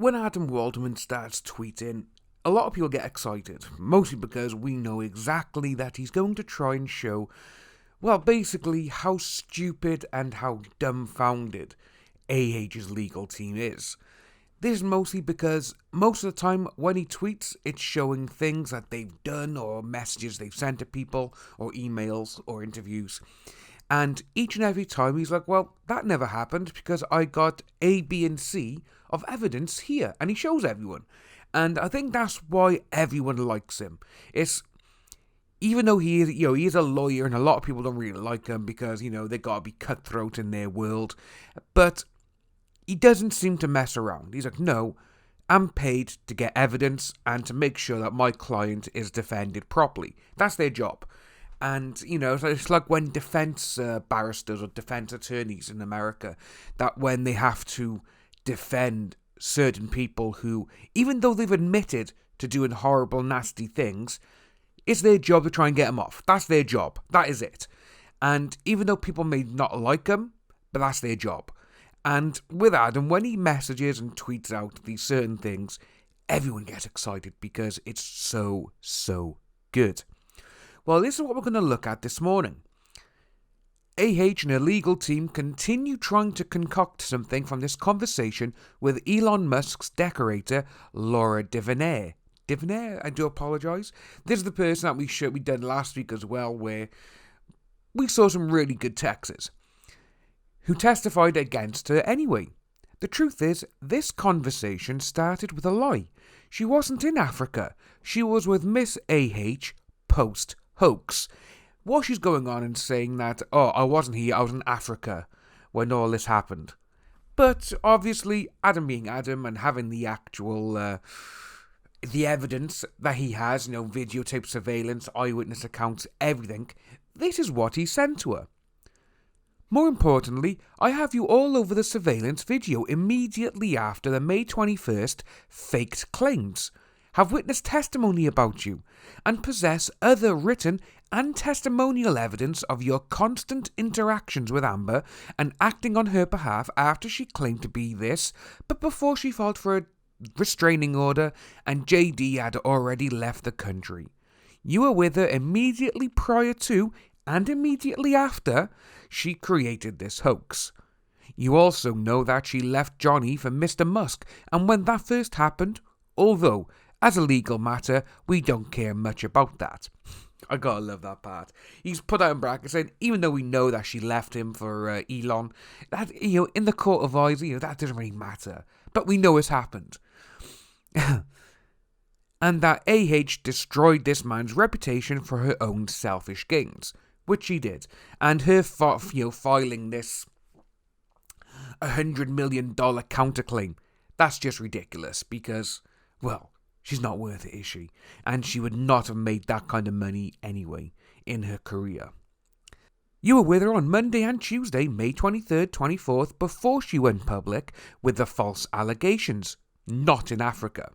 When Adam Waldman starts tweeting, a lot of people get excited, mostly because we know exactly that he's going to try and show, well, basically how stupid and how dumbfounded AH's legal team is. This is mostly because most of the time when he tweets, it's showing things that they've done or messages they've sent to people or emails or interviews. And each and every time he's like, well, that never happened because I got A, B, and C of evidence here. And he shows everyone. And I think that's why everyone likes him. It's, even though he is a lawyer and a lot of people don't really like him because, they gotta be cutthroat in their world. But he doesn't seem to mess around. He's like, no, I'm paid to get evidence and to make sure that my client is defended properly. That's their job. And, it's like when defense barristers or defense attorneys in America, that when they have to defend certain people who, even though they've admitted to doing horrible, nasty things, it's their job to try and get them off. That's their job. That is it. And even though people may not like them, but that's their job. And with Adam, when he messages and tweets out these certain things, everyone gets excited because it's so, so good. Well, this is what we're going to look at this morning. AH and her legal team continue trying to concoct something from this conversation with Elon Musk's decorator, Laura Devanere. Devanere, I do apologise. This is the person that we did last week as well, where we saw some really good texts, who testified against her anyway. The truth is, this conversation started with a lie. She wasn't in Africa. She was with Miss AH post-hoax. What she's going on and saying that, I wasn't here, I was in Africa when all this happened. But obviously, Adam being Adam and having the actual, the evidence that he has, videotape surveillance, eyewitness accounts, everything, this is what he sent to her. More importantly, I have you all over the surveillance video immediately after the May 21st faked claims, have witnessed testimony about you, and possess other written and testimonial evidence of your constant interactions with Amber and acting on her behalf after she claimed to be this, but before she filed for a restraining order and JD had already left the country. You were with her immediately prior to and immediately after she created this hoax. You also know that she left Johnny for Mr. Musk, and when that first happened, although, as a legal matter, we don't care much about that. I gotta love that part. He's put out in brackets saying, even though we know that she left him for Elon, that, in the court of eyes, that doesn't really matter. But we know it's happened. And that AH destroyed this man's reputation for her own selfish gains, which she did. And her filing this $100 million counterclaim, that's just ridiculous because, well, she's not worth it, is she? And she would not have made that kind of money anyway in her career. You were with her on Monday and Tuesday, May 23rd, 24th, before she went public with the false allegations, not in Africa.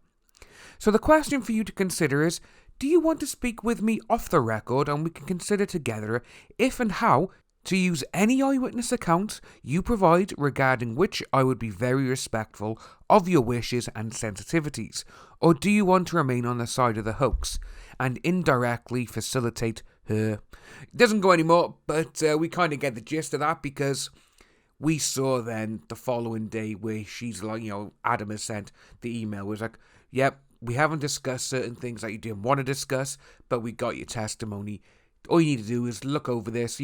So the question for you to consider is, do you want to speak with me off the record and we can consider together if and how to use any eyewitness accounts you provide regarding which I would be very respectful of your wishes and sensitivities? Or do you want to remain on the side of the hoax and indirectly facilitate her? It doesn't go anymore, but we kind of get the gist of that because we saw then the following day where she's like, Adam has sent the email, was like, yep, we haven't discussed certain things that you didn't want to discuss, but we got your testimony. All you need to do is look over this,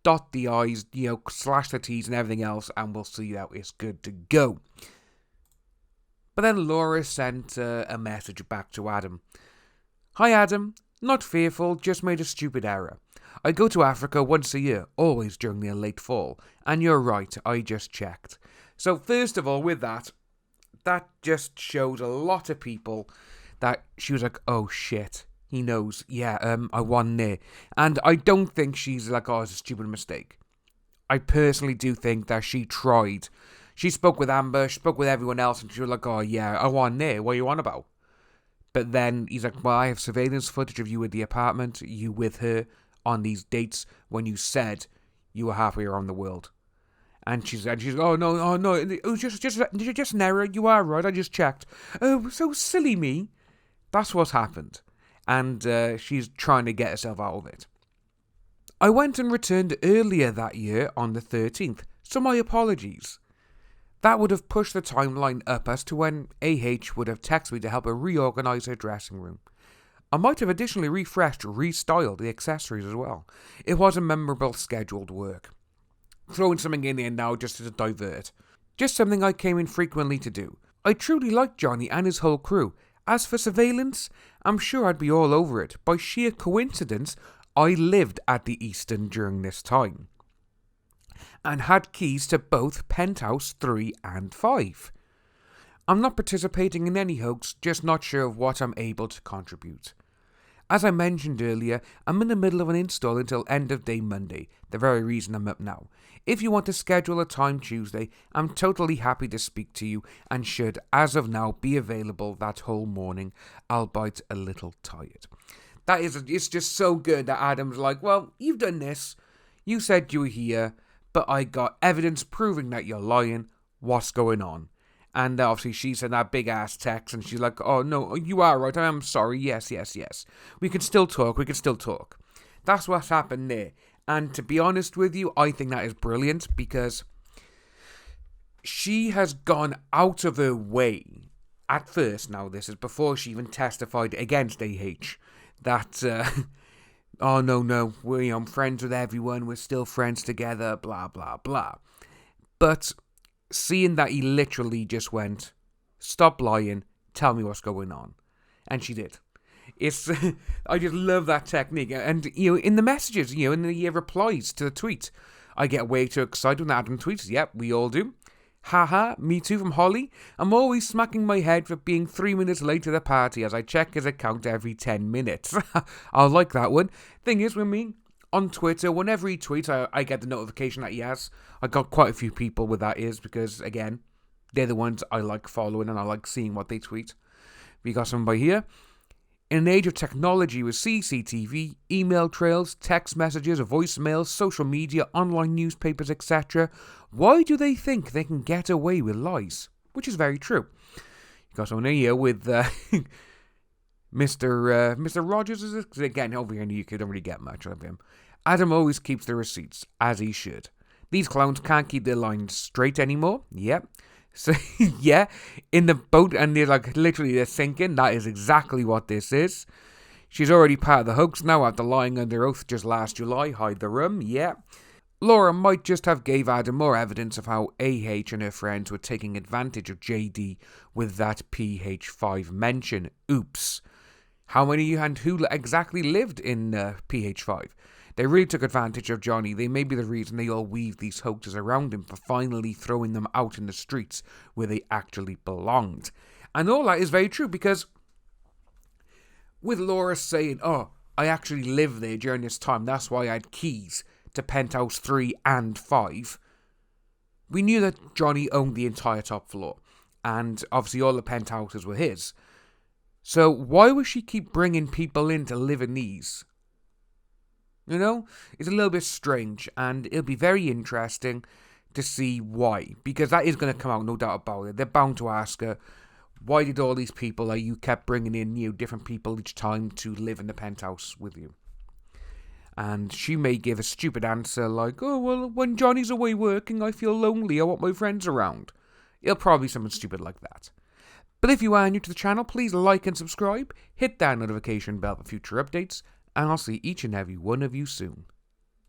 dot the I's, slash the T's and everything else, and we'll see that it's good to go. But then Laura sent a message back to Adam. Hi Adam, not fearful, just made a stupid error. I go to Africa once a year, always during the late fall, and you're right, I just checked. So first of all, with that just showed a lot of people that she was like, oh shit, he knows, I won there. And I don't think she's like, oh, it's a stupid mistake. I personally do think that she tried. She spoke with Amber, she spoke with everyone else, and she was like, oh yeah, I won there, what are you on about? But then he's like, well, I have surveillance footage of you at the apartment, you with her on these dates when you said you were halfway around the world. And she's oh no, it was just an error. You are right, I just checked. Oh, so silly me. That's what's happened. And she's trying to get herself out of it. I went and returned earlier that year on the 13th, so my apologies. That would have pushed the timeline up as to when AH would have texted me to help her reorganise her dressing room. I might have additionally restyled the accessories as well. It was a memorable scheduled work. Throwing something in here now just to divert. Just something I came in frequently to do. I truly liked Johnny and his whole crew. As for surveillance, I'm sure I'd be all over it. By sheer coincidence, I lived at the Eastern during this time. And had keys to both Penthouse 3 and 5. I'm not participating in any hoax, just not sure of what I'm able to contribute. As I mentioned earlier, I'm in the middle of an install until end of day Monday, the very reason I'm up now. If you want to schedule a time Tuesday, I'm totally happy to speak to you and should, as of now, be available that whole morning, albeit a little tired. It's just so good that Adam's like, well, you've done this, you said you were here, but I got evidence proving that you're lying, what's going on? And obviously she sent that big ass text and she's like, oh no, you are right, I am sorry, yes. We can still talk. That's what's happened there. And to be honest with you, I think that is brilliant because she has gone out of her way, at first, now this is before she even testified against AH, that, oh no, I'm friends with everyone, we're still friends together, blah, blah, blah. But seeing that he literally just went, stop lying, tell me what's going on. And she did. I just love that technique. And, in the messages, in the replies to the tweet, I get way too excited when Adam tweets. Yep, we all do. Haha, me too from Holly. I'm always smacking my head for being 3 minutes late to the party as I check his account every 10 minutes. I like that one. Thing is with me, on Twitter, whenever he tweets, I get the notification that he has. I got quite a few people with that is because, again, they're the ones I like following and I like seeing what they tweet. We got somebody here. In an age of technology with CCTV, email trails, text messages, voicemails, social media, online newspapers, etc., why do they think they can get away with lies? Which is very true. You got someone here with Mr. Rogers, is it? 'Cause again, over here in the UK, don't really get much of him. Adam always keeps the receipts, as he should. These clowns can't keep their lines straight anymore. Yep. So, yeah, in the boat, and they're sinking. That is exactly what this is. She's already part of the hoax now after lying under oath just last July. Hide the room, yeah. Laura might just have gave Adam more evidence of how AH and her friends were taking advantage of JD with that PH5 mention. Oops. How many and who exactly lived in PH5? They really took advantage of Johnny. They may be the reason they all weave these hoaxes around him for finally throwing them out in the streets where they actually belonged. And all that is very true because with Laura saying, oh, I actually lived there during this time, that's why I had keys to Penthouse 3 and 5, we knew that Johnny owned the entire top floor. And obviously all the penthouses were his. So why would she keep bringing people in to live in these? It's a little bit strange, and it'll be very interesting to see why, because that is going to come out, no doubt about it. They're bound to ask her, why did all these people that you kept bringing in different people each time to live in the penthouse with you? And she may give a stupid answer like, oh, well, when Johnny's away working, I feel lonely, I want my friends around. It'll probably be something stupid like that. But if you are new to the channel, please like and subscribe, hit that notification bell for future updates, and I'll see each and every one of you soon.